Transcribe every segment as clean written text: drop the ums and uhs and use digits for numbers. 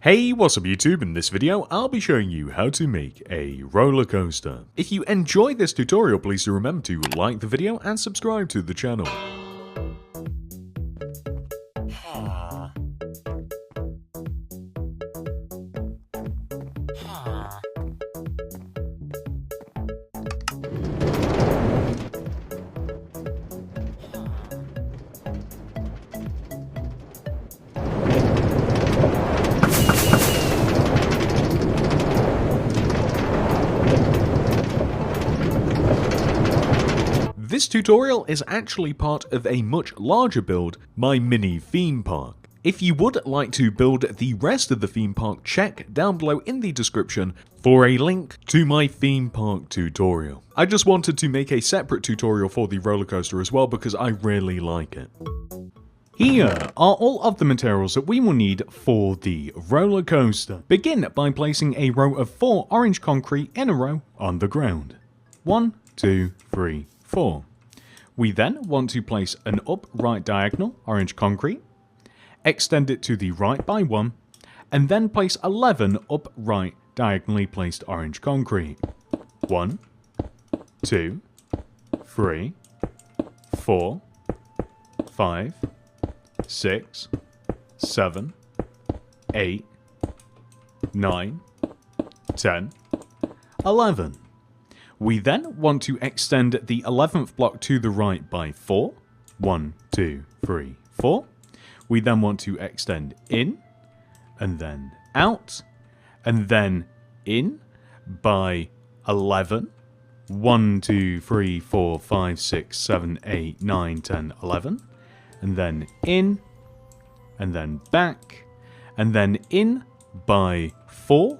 Hey, what's up YouTube? In this video, I'll be showing you how to make a roller coaster. If you enjoyed this tutorial, please do remember to like the video and subscribe to the channel. This tutorial is actually part of a much larger build, my mini theme park. If you would like to build the rest of the theme park, check down below in the description for a link to my theme park tutorial. I just wanted to make a separate tutorial for the roller coaster as well because I really like it. Here are all of the materials that we will need for the roller coaster. Begin by placing a row of 4 orange concrete in a row on the ground. 1, 2, 3, 4. We then want to place an upright diagonal orange concrete, extend it to the right by 1, and then place 11 upright diagonally placed orange concrete. 1, 2, 3, 4, 5, 6, 7, 8, 9, 10, 11. We then want to extend the 11th block to the right by 4. 1, 2, 3, 4. We then want to extend in, and then out, and then in by 11. 1, 2, 3, 4, 5, 6, 7, 8, 9, 10, 11. And then in, and then back, and then in by 4.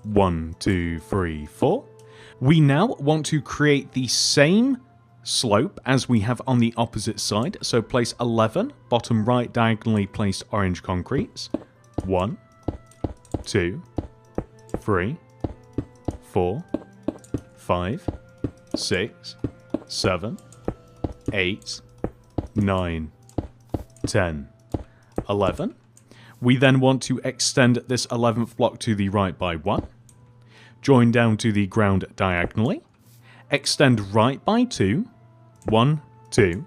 1, 2, 3, 4. We now want to create the same slope as we have on the opposite side, so place 11 bottom right diagonally placed orange concretes. 1, 2, 3, 4, 5, 6, 7, 8, 9, 10, 11. We then want to extend this 11th block to the right by 1. Join down to the ground diagonally, extend right by 2, 1, 2.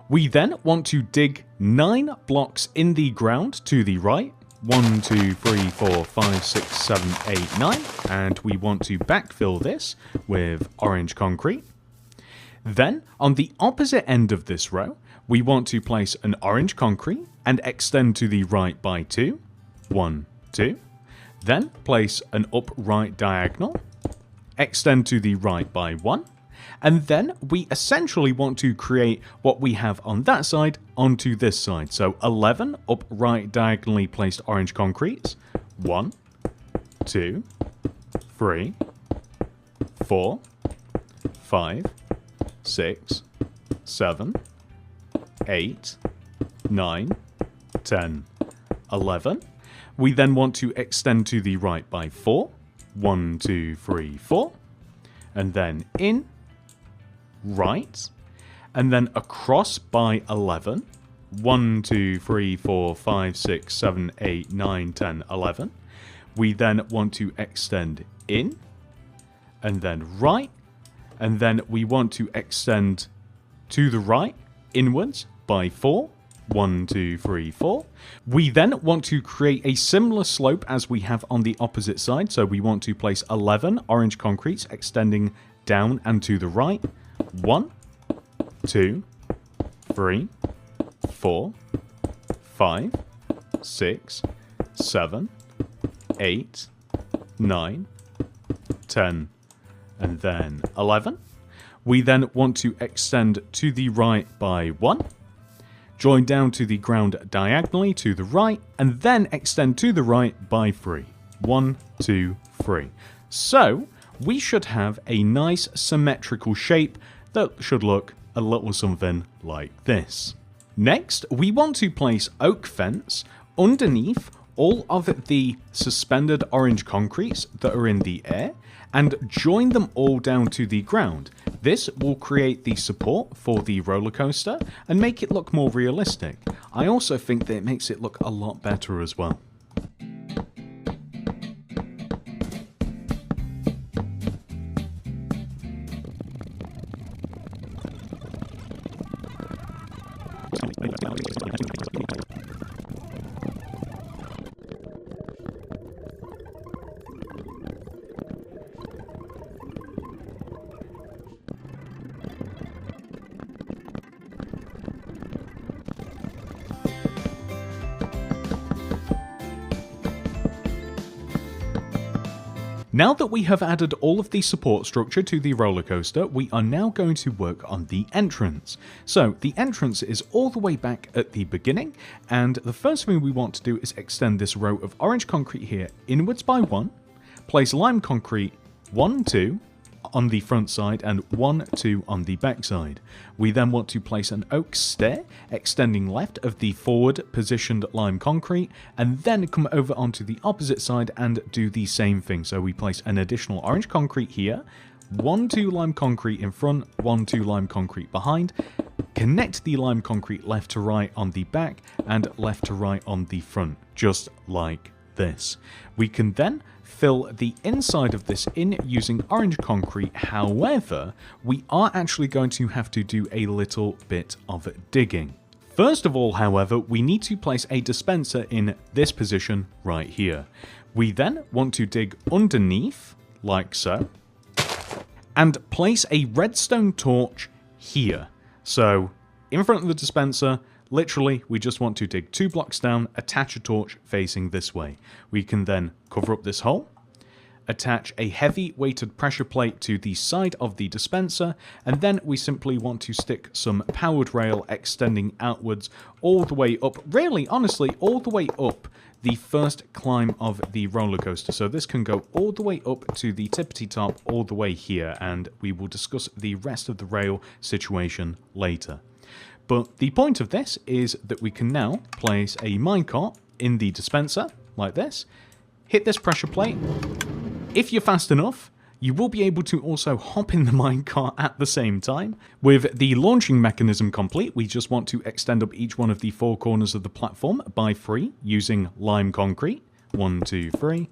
We then want to dig 9 blocks in the ground to the right, 1, 2, 3, 4, 5, 6, 7, 8, 9, and we want to backfill this with orange concrete. Then, on the opposite end of this row, we want to place an orange concrete and extend to the right by 2, 1, 2. Then place an upright diagonal, extend to the right by 1, and then we essentially want to create what we have on that side onto this side. So 11 upright diagonally placed orange concretes, 1, 2, 3, 4, 5, 6, 7, 8, 9, 10, 11. We then want to extend to the right by 4. 1, 2, 3, 4. And then in, right, and then across by 11. 1, 2, 3, 4, 5, 6, 7, 8, 9, 10, 11. We then want to extend in, and then right, and then we want to extend to the right, inwards, by 4. 1, 2, 3, 4. We then want to create a similar slope as we have on the opposite side. So we want to place 11 orange concretes extending down and to the right. 1, 2, 3, 4, 5, 6, 7, 8, 9, 10, and then 11. We then want to extend to the right by 1. Join down to the ground diagonally to the right, and then extend to the right by 3. 1, 2, 3. So, we should have a nice symmetrical shape that should look a little something like this. Next, we want to place oak fence underneath all of the suspended orange concretes that are in the air, and join them all down to the ground. This will create the support for the roller coaster and make it look more realistic. I also think that it makes it look a lot better as well. Now that we have added all of the support structure to the roller coaster, we are now going to work on the entrance. So the entrance is all the way back at the beginning, and the first thing we want to do is extend this row of orange concrete here inwards by 1, place lime concrete 1, 2, on the front side and 1, 2 on the back side. We then want to place an oak stair extending left of the forward positioned lime concrete, and then come over onto the opposite side and do the same thing. So we place an additional orange concrete here, 1, 2 lime concrete in front, 1, 2 lime concrete behind, connect the lime concrete left to right on the back and left to right on the front, just like this. We can then fill the inside of this in using orange concrete. However, we are actually going to have to do a little bit of digging. First of all, however, we need to place a dispenser in this position right here. We then want to dig underneath, like so, and place a redstone torch here. So, in front of the dispenser, literally, we just want to dig 2 blocks down, attach a torch facing this way. We can then cover up this hole, attach a heavy weighted pressure plate to the side of the dispenser, and then we simply want to stick some powered rail extending outwards all the way up, really, honestly, all the way up the first climb of the roller coaster. So this can go all the way up to the tippity top, all the way here, and we will discuss the rest of the rail situation later. But the point of this is that we can now place a minecart in the dispenser, like this, hit this pressure plate. If you're fast enough, you will be able to also hop in the minecart at the same time. With the launching mechanism complete, we just want to extend up each one of the 4 corners of the platform by 3 using lime concrete. 1, 2, 3,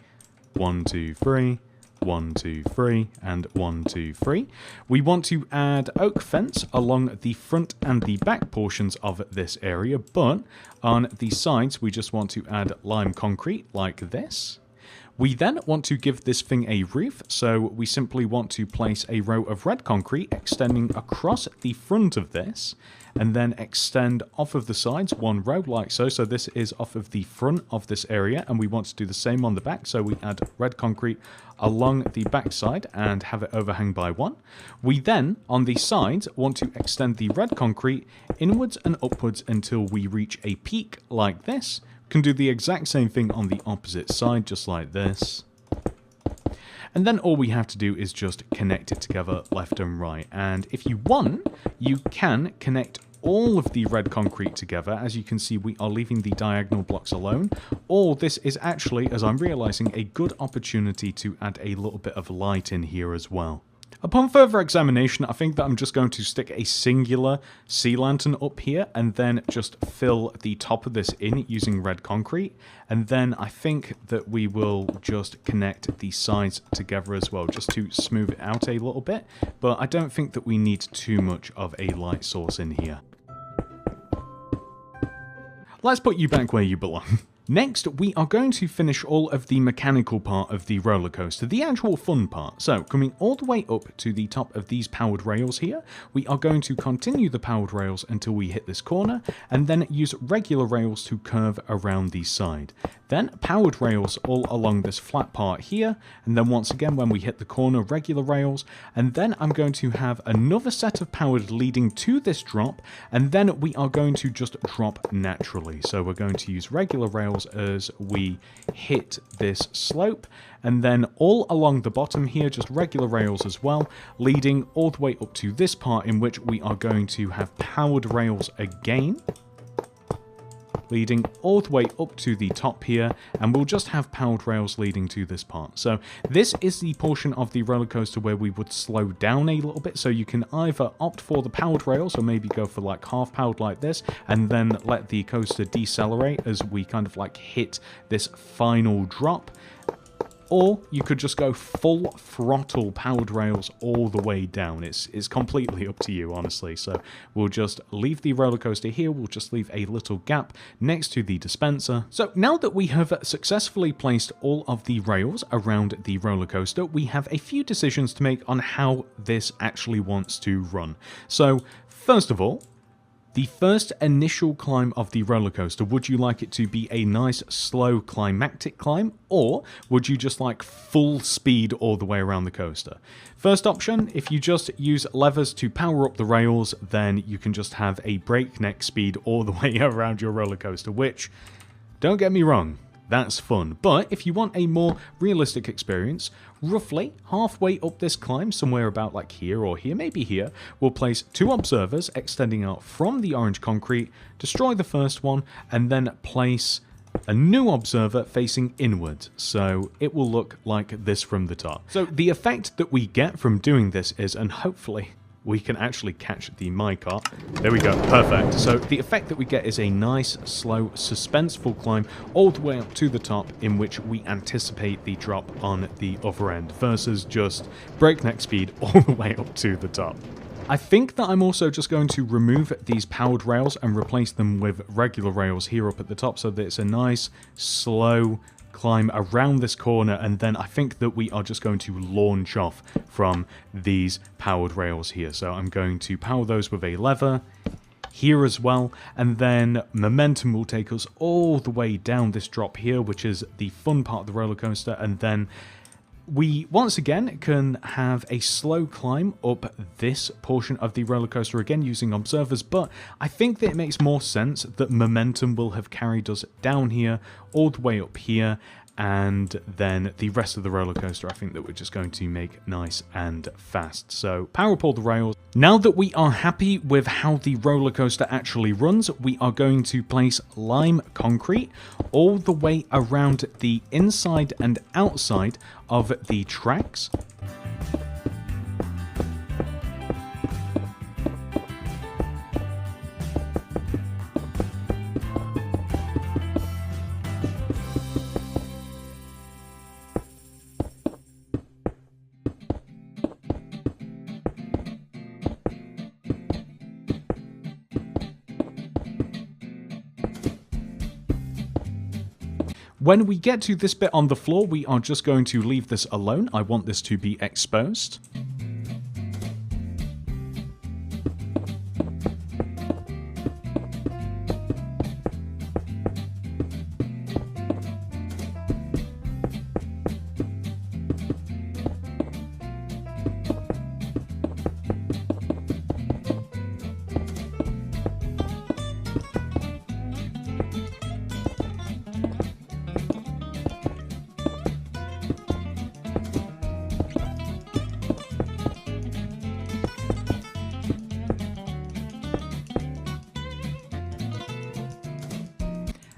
1, 2, 3, 1, 2, 3, and 1, 2, 3. We want to add oak fence along the front and the back portions of this area, but on the sides we just want to add lime concrete like this. We then want to give this thing a roof, so we simply want to place a row of red concrete extending across the front of this, and then extend off of the sides 1 row like so. So this is off of the front of this area, and we want to do the same on the back, so we add red concrete along the back side and have it overhang by 1. We then, on the sides, want to extend the red concrete inwards and upwards until we reach a peak like this. Can do the exact same thing on the opposite side, just like this. And then all we have to do is just connect it together left and right. And if you want, you can connect all of the red concrete together. As you can see, we are leaving the diagonal blocks alone. Or this is actually, as I'm realizing, a good opportunity to add a little bit of light in here as well. Upon further examination, I think that I'm just going to stick a singular sea lantern up here and then just fill the top of this in using red concrete. And then I think that we will just connect the sides together as well, just to smooth it out a little bit. But I don't think that we need too much of a light source in here. Let's put you back where you belong. Next, we are going to finish all of the mechanical part of the roller coaster, the actual fun part. So, coming all the way up to the top of these powered rails here, we are going to continue the powered rails until we hit this corner, and then use regular rails to curve around the side. Then powered rails all along this flat part here, and then once again when we hit the corner, regular rails, and then I'm going to have another set of powered leading to this drop, and then we are going to just drop naturally. So we're going to use regular rails as we hit this slope, and then all along the bottom here, just regular rails as well, leading all the way up to this part in which we are going to have powered rails again, leading all the way up to the top here, and we'll just have powered rails leading to this part. So this is the portion of the roller coaster where we would slow down a little bit, so you can either opt for the powered rails or maybe go for like half powered like this, and then let the coaster decelerate as we kind of like hit this final drop. Or you could just go full throttle powered rails all the way down. It's completely up to you, honestly. So we'll just leave the roller coaster here. We'll just leave a little gap next to the dispenser. So now that we have successfully placed all of the rails around the roller coaster, we have a few decisions to make on how this actually wants to run. So first of all, The first initial climb of the roller coaster, would you like it to be a nice slow climactic climb, or would you just like full speed all the way around the coaster? First option, if you just use levers to power up the rails, then you can just have a breakneck speed all the way around your roller coaster, which, don't get me wrong, that's fun. But if you want a more realistic experience, roughly halfway up this climb, somewhere about like here or here, maybe here, we'll place 2 observers extending out from the orange concrete, destroy the first one, and then place a new observer facing inward. So it will look like this from the top. So the effect that we get from doing this is, and hopefully we can actually catch the minecart. There we go, perfect. So the effect that we get is a nice, slow, suspenseful climb all the way up to the top, in which we anticipate the drop on the other end, versus just breakneck speed all the way up to the top. I think that I'm also just going to remove these powered rails and replace them with regular rails here up at the top, so that it's a nice, slow climb around this corner, and then I think that we are just going to launch off from these powered rails here. So I'm going to power those with a lever here as well, and then momentum will take us all the way down this drop here, which is the fun part of the roller coaster, and then we once again can have a slow climb up this portion of the roller coaster, again using observers, but I think that it makes more sense that momentum will have carried us down here, all the way up here, and then the rest of the roller coaster I think that we're just going to make nice and fast. So power up all the rails. Now that we are happy with how the roller coaster actually runs, we are going to place lime concrete all the way around the inside and outside of the tracks. When we get to this bit on the floor, we are just going to leave this alone. I want this to be exposed.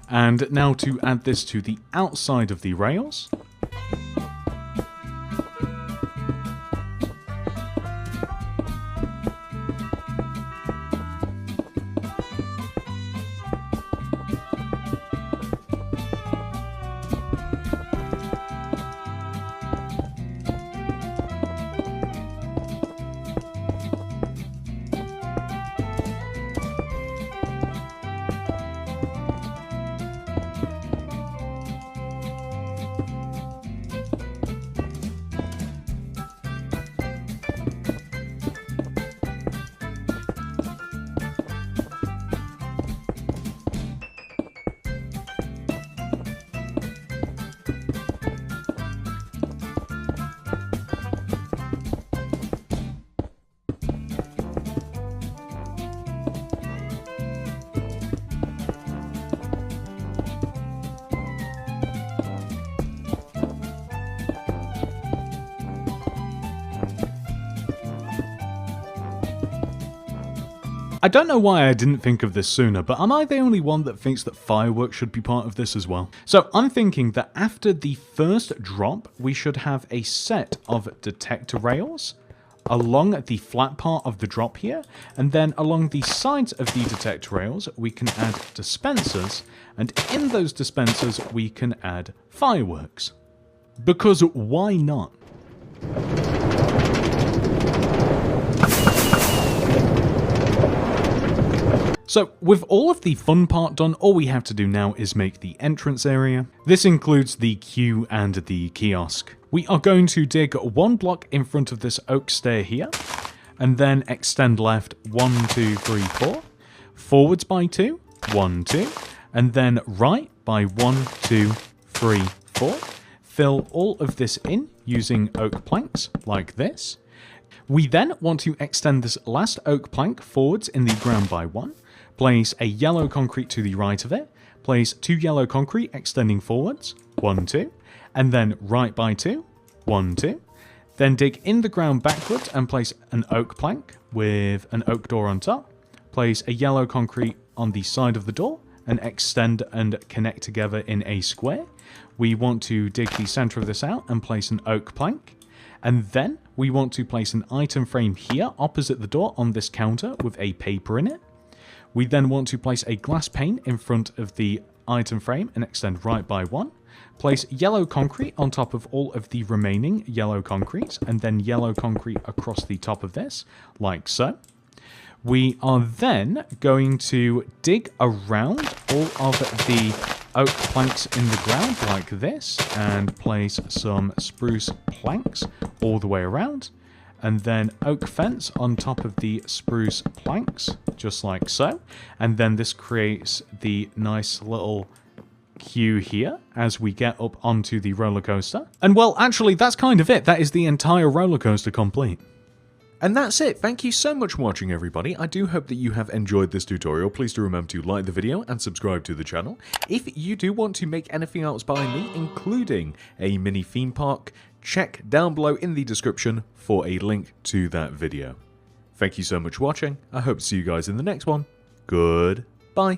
And now to add this to the outside of the rails. I don't know why I didn't think of this sooner, but am I the only one that thinks that fireworks should be part of this as well? So I'm thinking that after the first drop, we should have a set of detector rails along the flat part of the drop here, and then along the sides of the detector rails, we can add dispensers, and in those dispensers, we can add fireworks. Because why not? So with all of the fun part done, all we have to do now is make the entrance area. This includes the queue and the kiosk. We are going to dig 1 block in front of this oak stair here, and then extend left 1, 2, 3, 4. forwards by 2, 1, 2, and then right by 1, 2, 3, 4. Fill all of this in using oak planks like this. We then want to extend this last oak plank forwards in the ground by 1. Place a yellow concrete to the right of it. Place 2 yellow concrete extending forwards, 1, 2, and then right by 2, 1, 2. Then dig in the ground backwards and place an oak plank with an oak door on top. Place a yellow concrete on the side of the door and extend and connect together in a square. We want to dig the center of this out and place an oak plank. And then we want to place an item frame here opposite the door on this counter with a paper in it. We then want to place a glass pane in front of the item frame and extend right by 1. Place yellow concrete on top of all of the remaining yellow concretes and then yellow concrete across the top of this, like so. We are then going to dig around all of the oak planks in the ground like this and place some spruce planks all the way around. And then oak fence on top of the spruce planks, just like so. And then this creates the nice little queue here as we get up onto the roller coaster. And well, actually, that's kind of it. That is the entire roller coaster complete. And that's it. Thank you so much for watching, everybody. I do hope that you have enjoyed this tutorial. Please do remember to like the video and subscribe to the channel. If you do want to make anything else by me, including a mini theme park, check down below in the description for a link to that video. Thank you so much for watching. I hope to see you guys in the next one. Goodbye.